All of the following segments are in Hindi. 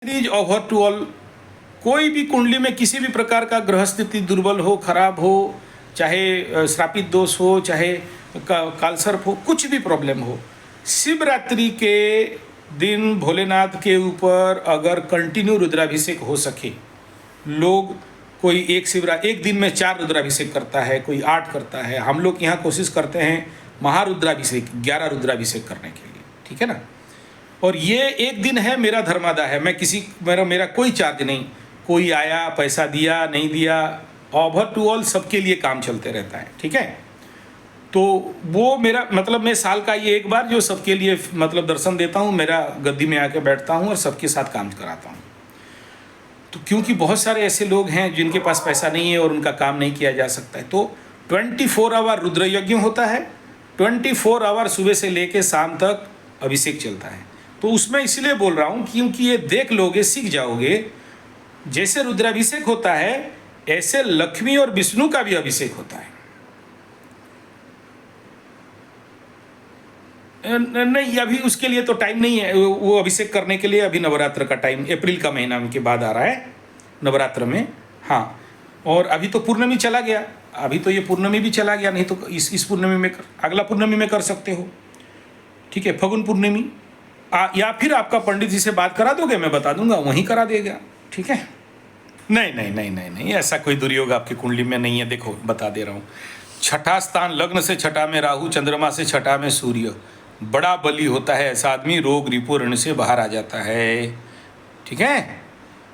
Is over to all. कोई भी कुंडली में किसी भी प्रकार का ग्रह स्थिति दुर्बल हो, खराब हो, चाहे श्रापित दोष हो, चाहे कालसर्प हो, कुछ भी प्रॉब्लम हो, शिवरात्रि के दिन भोलेनाथ के ऊपर अगर कंटिन्यू रुद्राभिषेक हो सके, लोग कोई एक दिन में 4 रुद्राभिषेक करता है, कोई 8 करता है। हम लोग यहाँ कोशिश करते हैं महारुद्राभिषेक 11 रुद्राभिषेक करने के लिए, ठीक है ना। और ये एक दिन है, मेरा धर्मादा है, मैं किसी मेरा कोई चार्ज नहीं, कोई आया पैसा दिया नहीं दिया, ओवर टू ऑल सबके लिए काम चलते रहता है, ठीक है। तो वो मेरा मतलब मैं साल का ये एक बार जो सबके लिए मतलब दर्शन देता हूँ, मेरा गद्दी में आके बैठता हूँ और सबके साथ काम कराता हूँ। तो क्योंकि बहुत सारे ऐसे लोग हैं जिनके पास पैसा नहीं है और उनका काम नहीं किया जा सकता है, तो 24 आवर रुद्र यज्ञ होता है, 24 आवर सुबह से लेके शाम तक अभिषेक चलता है। तो उसमें इसलिए बोल रहा हूँ क्योंकि ये देख लोगे, सीख जाओगे। जैसे रुद्राभिषेक होता है ऐसे लक्ष्मी और विष्णु का भी अभिषेक होता है। नहीं, अभी उसके लिए तो टाइम नहीं है, वो अभिषेक करने के लिए अभी नवरात्र का टाइम, अप्रैल का महीना के बाद आ रहा है नवरात्र में। हाँ, और अभी तो पूर्णमी चला गया, अभी तो ये पूर्णमी भी चला गया, नहीं तो इस पूर्णमी में अगला पूर्णमी में कर सकते हो, ठीक है, फगुन पूर्णमी। या फिर आपका पंडित जी से बात करा दोगे, मैं बता दूंगा, वहीं करा देगा, ठीक है। नहीं नहीं नहीं नहीं नहीं, ऐसा कोई दुर्योग आपकी कुंडली में नहीं है। देखो बता दे रहा हूँ, छठा स्थान लग्न से छठा में राहु, चंद्रमा से छठा में सूर्य, बड़ा बली होता है ऐसा आदमी, रोग रिपु ऋण से बाहर आ जाता है, ठीक है।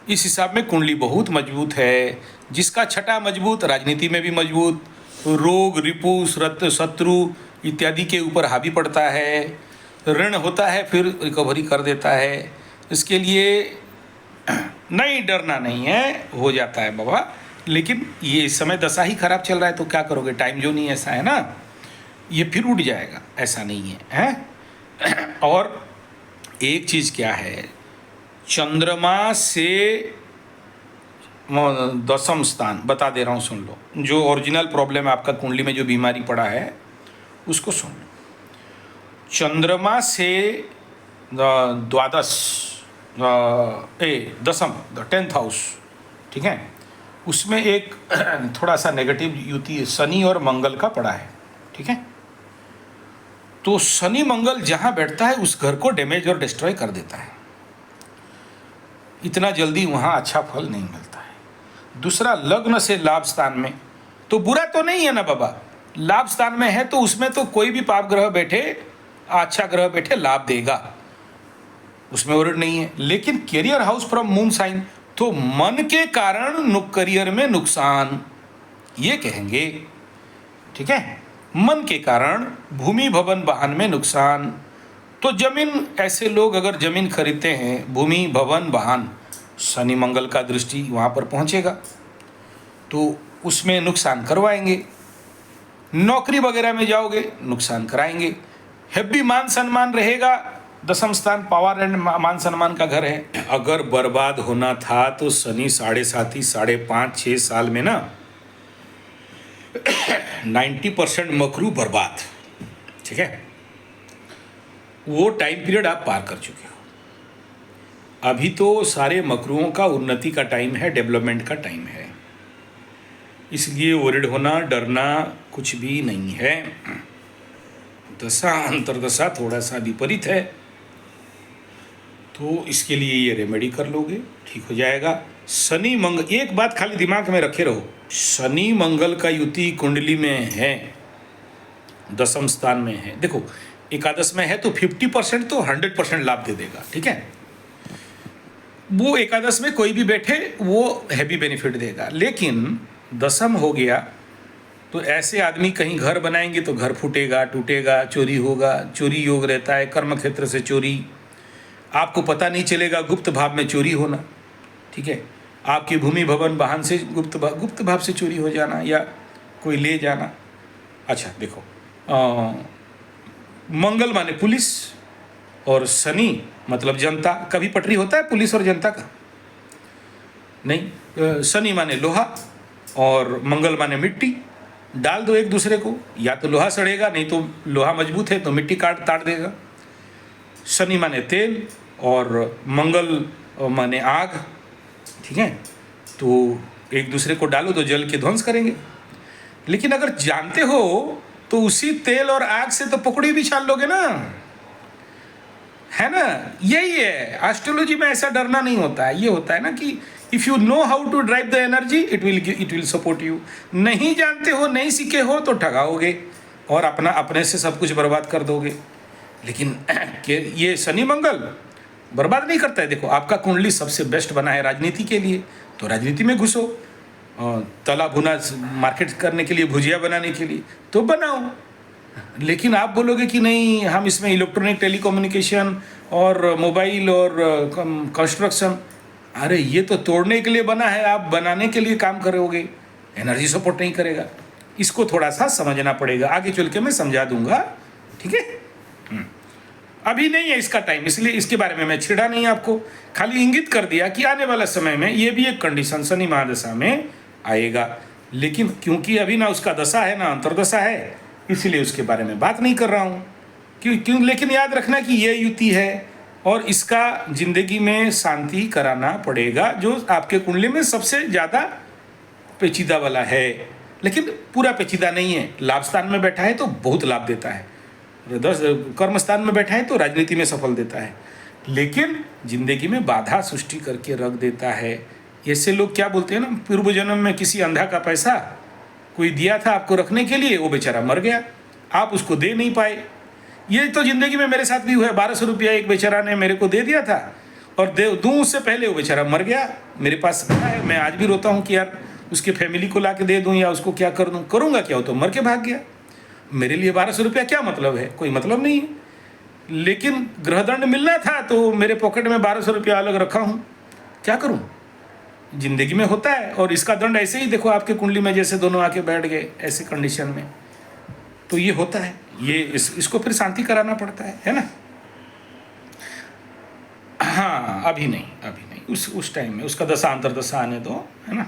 इस हिसाब में कुंडली बहुत मजबूत है। जिसका छठा मजबूत, राजनीति में भी मजबूत, रोग रिपु शत्रु इत्यादि के ऊपर हावी पड़ता है, ऋण होता है फिर रिकवरी कर देता है। इसके लिए नहीं डरना नहीं है, हो जाता है बाबा। लेकिन ये इस समय दशा ही खराब चल रहा है, तो क्या करोगे, टाइम जो नहीं ऐसा है ना, ये फिर उठ जाएगा, ऐसा नहीं है, हैं? और एक चीज़ क्या है, चंद्रमा से 10वां स्थान बता दे रहा हूँ, सुन लो। जो ओरिजिनल प्रॉब्लम है आपका कुंडली में, जो बीमारी पड़ा है उसको सुन लो। चंद्रमा से 10th हाउस, ठीक है, उसमें एक थोड़ा सा नेगेटिव युति शनि और मंगल का पड़ा है, ठीक है। तो शनि मंगल जहां बैठता है उस घर को डैमेज और डिस्ट्रॉय कर देता है, इतना जल्दी वहां अच्छा फल नहीं मिलता है। दूसरा, लग्न से लाभ स्थान में, तो बुरा तो नहीं है ना बाबा, लाभ स्थान में है तो उसमें तो कोई भी पाप ग्रह बैठे, अच्छा ग्रह बैठे लाभ देगा, उसमें वर्ण नहीं है। लेकिन career house from moon sign, तो मन के कारण करियर में नुकसान, ये कहेंगे, ठीक है, मन के कारण भूमि भवन वाहन में नुकसान। तो जमीन, ऐसे लोग अगर जमीन खरीदते हैं, भूमि भवन वाहन, शनि मंगल का दृष्टि वहाँ पर पहुँचेगा तो उसमें नुकसान करवाएंगे। नौकरी वगैरह में जाओगे, नुकसान कराएंगे। हैप्पी मान सम्मान रहेगा, 10वां स्थान पावर एंड मान सम्मान का घर है। अगर बर्बाद होना था तो शनि 7.5 5.5 6 साल में ना 90% मकरू बर्बाद, ठीक है, वो टाइम पीरियड आप पार कर चुके हो। अभी तो सारे मकरुओं का उन्नति का टाइम है, डेवलपमेंट का टाइम है, इसलिए वरिड होना, डरना कुछ भी नहीं है। दशा अंतरदशा थोड़ा सा विपरीत है, तो इसके लिए ये रेमेडी कर लोगे, ठीक हो जाएगा। शनि मंगल, एक बात खाली दिमाग में रखे रहो, शनि मंगल का युति कुंडली में है, 10वां स्थान में है। देखो एकादश में है तो 50% तो 100% लाभ दे देगा, ठीक है, वो एकादश में कोई भी बैठे वो हैवी बेनिफिट देगा। लेकिन 10वां हो गया तो ऐसे आदमी कहीं घर बनाएंगे तो घर फूटेगा, टूटेगा, चोरी होगा, चोरी योग रहता है, कर्म क्षेत्र से चोरी, आपको पता नहीं चलेगा, गुप्त भाव में चोरी होना, ठीक है, आपकी भूमि भवन वाहन से गुप्त भाव से चोरी हो जाना या कोई ले जाना। अच्छा देखो, मंगल माने पुलिस और शनि मतलब जनता, कभी पटरी होता है पुलिस और जनता का नहीं। शनि माने लोहा और मंगल माने मिट्टी, डाल दो एक दूसरे को, या तो लोहा सड़ेगा, नहीं तो लोहा मजबूत है तो मिट्टी काट ताड़ देगा। शनि माने तेल और मंगल और माने आग, ठीक है, तो एक दूसरे को डालो तो जल के ध्वंस करेंगे। लेकिन अगर जानते हो तो उसी तेल और आग से तो पकौड़ी भी छान लोगे ना, है ना। यही है एस्ट्रोलॉजी में, ऐसा डरना नहीं होता है। ये होता है ना कि if you know how to drive the energy it will support you. नहीं जानते हो, नहीं सीखे हो तो ठगाओगे और अपने से सब कुछ बर्बाद कर दोगे। लेकिन ये शनि मंगल बर्बाद नहीं करता है। देखो आपका कुंडली सबसे बेस्ट बना है राजनीति के लिए, तो राजनीति में घुसो। तला भुना मार्केट करने के लिए, भुजिया बनाने के लिए तो बनाओ। लेकिन आप बोलोगे कि नहीं हम इसमें इलेक्ट्रॉनिक टेलीकम्युनिकेशन और मोबाइल और कंस्ट्रक्शन, अरे ये तो तोड़ने के लिए बना है, आप बनाने के लिए काम करोगे, एनर्जी सपोर्ट नहीं करेगा। इसको थोड़ा सा समझना पड़ेगा, आगे चल के मैं समझा दूंगा, ठीक है। अभी नहीं है इसका टाइम, इसलिए इसके बारे में मैं छिड़ा नहीं आपको, खाली इंगित कर दिया कि आने वाला समय में ये भी एक कंडीशन शनि महादशा में आएगा। लेकिन क्योंकि अभी ना उसका दशा है ना अंतर्दशा है, इसीलिए उसके बारे में बात नहीं कर रहा हूँ। क्यों लेकिन याद रखना कि ये युति है और इसका जिंदगी में शांति कराना पड़ेगा, जो आपके कुंडली में सबसे ज़्यादा पेचीदा वाला है। लेकिन पूरा पेचीदा नहीं है। लाभ स्थान में बैठा है तो बहुत लाभ देता है, 10 कर्म स्थान में बैठा है तो राजनीति में सफल देता है, लेकिन जिंदगी में बाधा सृष्टि करके रख देता है। ऐसे लोग क्या बोलते हैं ना, पूर्व जन्म में किसी अंधा का पैसा कोई दिया था आपको रखने के लिए, वो बेचारा मर गया, आप उसको दे नहीं पाए। ये तो जिंदगी में मेरे साथ भी हुआ है। 1200 रुपया एक बेचारा ने मेरे को दे दिया था और दूँ उससे पहले वो बेचारा मर गया। मेरे पास पता है, मैं आज भी रोता हूँ कि यार उसके फैमिली को ला के दे दूँ या उसको क्या कर दूँ, करूँगा क्या, वो तो मर के भाग गया। मेरे लिए 1200 रुपया क्या मतलब है, कोई मतलब नहीं है। लेकिन ग्रहदंड मिलना था तो मेरे पॉकेट में 1200 रुपया अलग रखा हूँ, क्या करूँ। जिंदगी में होता है। और इसका दंड ऐसे ही देखो आपके कुंडली में जैसे दोनों आके बैठ गए ऐसे कंडीशन में, तो ये होता है। ये इसको फिर शांति कराना पड़ता है ना। हाँ अभी नहीं उस टाइम में उसका दशा अंतर्दशा आने दो, है ना।